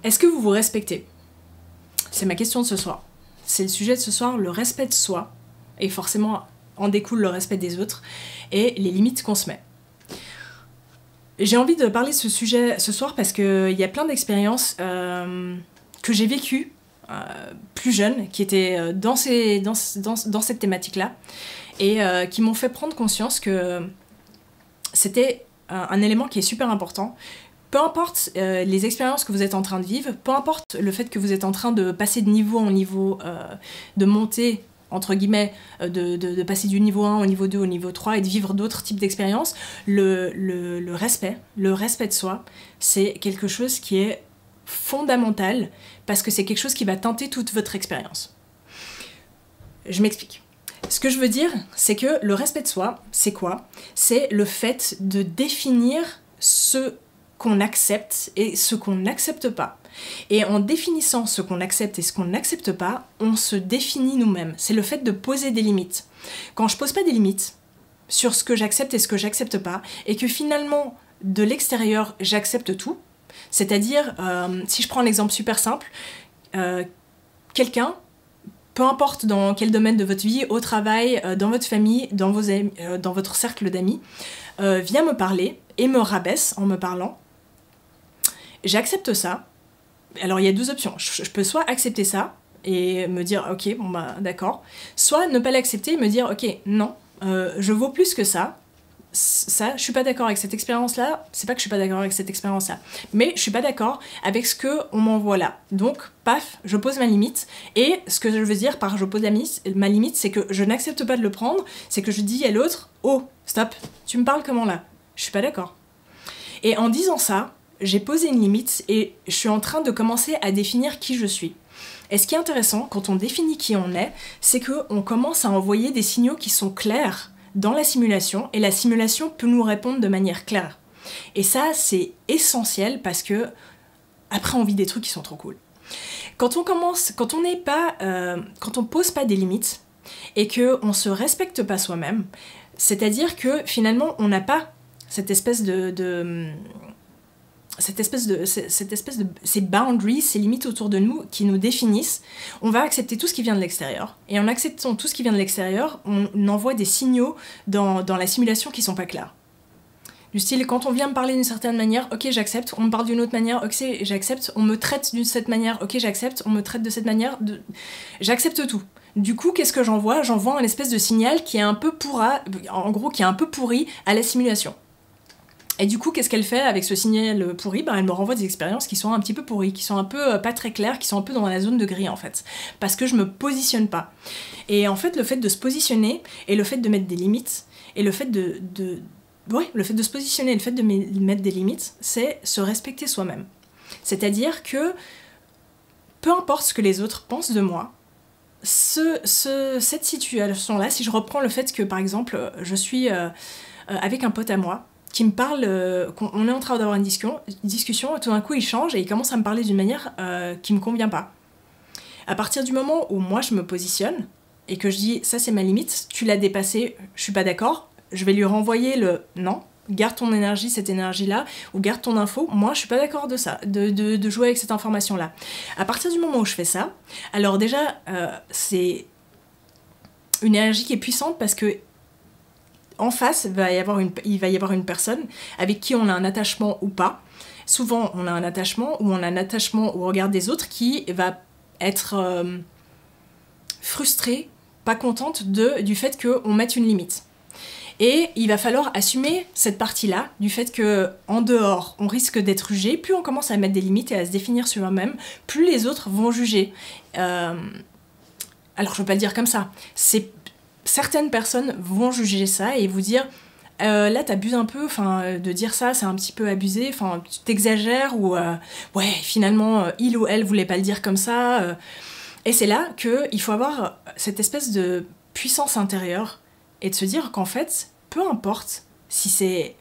Est-ce que vous vous respectez? C'est ma question de ce soir. C'est le sujet de ce soir, le respect de soi, et forcément en découle le respect des autres, et les limites qu'on se met. J'ai envie de parler de ce sujet ce soir parce qu'il y a plein d'expériences que j'ai vécues plus jeune, qui étaient dans cette thématique-là, et qui m'ont fait prendre conscience que c'était un élément qui est super important. Peu importe les expériences que vous êtes en train de vivre, peu importe le fait que vous êtes en train de passer de niveau en niveau, de monter, entre guillemets, de passer du niveau 1 au niveau 2 au niveau 3 et de vivre d'autres types d'expériences, le respect de soi, c'est quelque chose qui est fondamental parce que c'est quelque chose qui va teinter toute votre expérience. Je m'explique. Ce que je veux dire, c'est que le respect de soi, c'est quoi? C'est le fait de définir ce qu'on accepte et ce qu'on n'accepte pas. Et en définissant ce qu'on accepte et ce qu'on n'accepte pas, on se définit nous-mêmes. C'est le fait de poser des limites. Quand je pose pas des limites sur ce que j'accepte et ce que j'accepte pas, et que finalement, de l'extérieur, j'accepte tout, c'est-à-dire, si je prends un exemple super simple, quelqu'un, peu importe dans quel domaine de votre vie, au travail, dans votre famille, dans votre cercle d'amis, vient me parler et me rabaisse en me parlant, j'accepte ça. Alors il y a deux options, je peux soit accepter ça et me dire ok, bon bah d'accord, soit ne pas l'accepter et me dire ok, non, je vaux plus que ça, je suis pas d'accord avec cette expérience-là, c'est pas que je suis pas d'accord avec cette expérience-là, mais je suis pas d'accord avec ce qu'on m'envoie là. Donc, paf, je pose ma limite, et ce que je veux dire par je pose ma limite, c'est que je n'accepte pas de le prendre, c'est que je dis à l'autre, oh, stop, tu me parles comment là? Je suis pas d'accord. Et en disant ça, j'ai posé une limite, et je suis en train de commencer à définir qui je suis. Et ce qui est intéressant, quand on définit qui on est, c'est qu'on commence à envoyer des signaux qui sont clairs dans la simulation, et la simulation peut nous répondre de manière claire. Et ça, c'est essentiel parce que après on vit des trucs qui sont trop cool. Quand on pose pas des limites et qu'on se respecte pas soi-même, c'est-à-dire que finalement on n'a pas cette espèce de ces boundaries, ces limites autour de nous qui nous définissent, on va accepter tout ce qui vient de l'extérieur. Et en acceptant tout ce qui vient de l'extérieur, on envoie des signaux dans la simulation qui sont pas clairs. Du style, quand on vient me parler d'une certaine manière, ok j'accepte, on me parle d'une autre manière, ok j'accepte, on me traite d'une cette manière, ok j'accepte, on me traite de cette manière, j'accepte tout. Du coup, qu'est-ce que j'envoie? J'envoie un espèce de signal qui est un peu qui est un peu pourri à la simulation. Et du coup, qu'est-ce qu'elle fait avec ce signal pourri? Elle me renvoie des expériences qui sont un petit peu pourries, qui sont un peu pas très claires, qui sont un peu dans la zone de gris en fait. Parce que je me positionne pas. Et en fait, le fait de se positionner, et le fait de mettre des limites, et le fait le fait de se positionner et le fait de mettre des limites, c'est se respecter soi-même. C'est-à-dire que, peu importe ce que les autres pensent de moi, cette situation-là, si je reprends le fait que, par exemple, je suis avec un pote à moi, qui me parle, on est en train d'avoir une discussion, et tout d'un coup il change et il commence à me parler d'une manière qui me convient pas. À partir du moment où moi je me positionne et que je dis ça c'est ma limite, tu l'as dépassé, je suis pas d'accord, je vais lui renvoyer le non, garde ton énergie, cette énergie-là, ou garde ton info, moi je suis pas d'accord de ça, de jouer avec cette information-là. À partir du moment où je fais ça, alors déjà c'est une énergie qui est puissante parce que en face, il va y avoir une personne avec qui on a un attachement ou pas. Souvent, on a un attachement au regard des autres qui va être frustrée, pas contente du fait qu'on mette une limite. Et il va falloir assumer cette partie-là, du fait qu'en dehors, on risque d'être jugé. Plus on commence à mettre des limites et à se définir sur soi-même, plus les autres vont juger. Alors, je veux pas le dire comme ça. Certaines personnes vont juger ça et vous dire là t'abuses un peu, de dire ça c'est un petit peu abusé, tu t'exagères, ou ouais finalement il ou elle voulait pas le dire comme ça, et c'est là qu'il faut avoir cette espèce de puissance intérieure et de se dire qu'en fait peu importe si c'est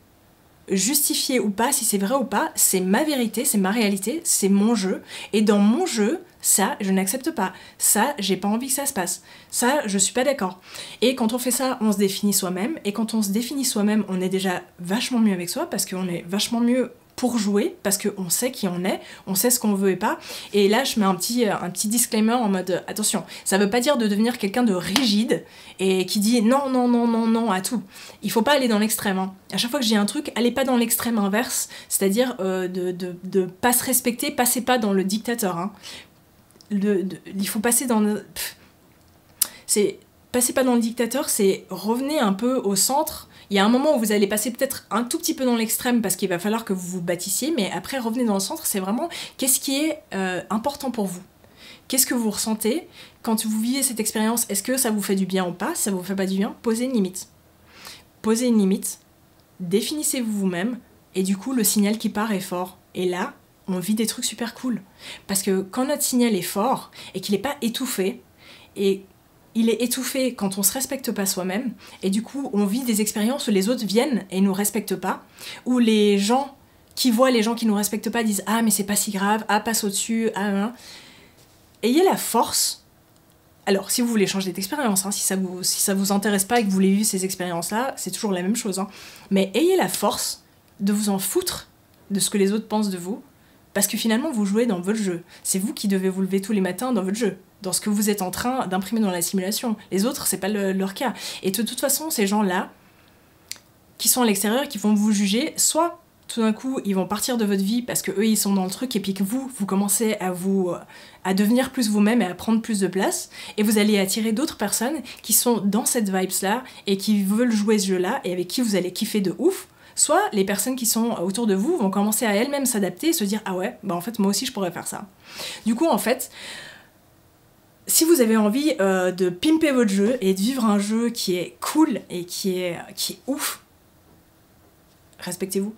justifié ou pas, si c'est vrai ou pas, c'est ma vérité, c'est ma réalité, c'est mon jeu, et dans mon jeu, ça, je n'accepte pas, ça, j'ai pas envie que ça se passe, ça, je suis pas d'accord. Et quand on fait ça, on se définit soi-même, et quand on se définit soi-même, on est déjà vachement mieux avec soi, parce qu'on est vachement mieux pour jouer, parce qu'on sait qui on est, on sait ce qu'on veut et pas. Et là, je mets un petit disclaimer en mode attention, ça veut pas dire de devenir quelqu'un de rigide et qui dit non, non, non, non, non à tout. Il faut pas aller dans l'extrême. Hein. À chaque fois que je dis un truc, allez pas dans l'extrême inverse, c'est-à-dire de pas se respecter, passez pas dans le dictateur. Hein. Il faut passer dans le... Passez pas dans le dictateur, c'est revenez un peu au centre. Il y a un moment où vous allez passer peut-être un tout petit peu dans l'extrême parce qu'il va falloir que vous vous bâtissiez, mais après revenez dans le centre, c'est vraiment qu'est-ce qui est important pour vous. Qu'est-ce que vous ressentez quand vous vivez cette expérience? Est-ce que ça vous fait du bien ou pas? Si ça vous fait pas du bien, posez une limite. Posez une limite, définissez-vous vous-même, et du coup le signal qui part est fort. Et là, on vit des trucs super cool. Parce que quand notre signal est fort et qu'il n'est pas étouffé, et il est étouffé quand on se respecte pas soi-même, et du coup on vit des expériences où les autres viennent et nous respectent pas, où les gens qui voient les gens qui nous respectent pas disent ah mais c'est pas si grave, ah passe au-dessus, ah. Ayez la force, alors si vous voulez changer d'expérience, hein, si ça vous intéresse pas et que vous voulez vivre ces expériences-là, c'est toujours la même chose, hein, mais ayez la force de vous en foutre de ce que les autres pensent de vous, parce que finalement vous jouez dans votre jeu, c'est vous qui devez vous lever tous les matins dans votre jeu, dans ce que vous êtes en train d'imprimer dans la simulation. Les autres, c'est pas leur cas. Et de toute façon, ces gens-là, qui sont à l'extérieur, qui vont vous juger, soit tout d'un coup, ils vont partir de votre vie parce que eux ils sont dans le truc, et puis que vous commencez à devenir plus vous-même et à prendre plus de place, et vous allez attirer d'autres personnes qui sont dans cette vibes-là, et qui veulent jouer ce jeu-là, et avec qui vous allez kiffer de ouf. Soit les personnes qui sont autour de vous vont commencer à elles-mêmes s'adapter et se dire « Ah ouais, bah en fait, moi aussi, je pourrais faire ça. » Du coup, en fait, si vous avez envie de pimper votre jeu et de vivre un jeu qui est cool et qui est ouf, respectez-vous.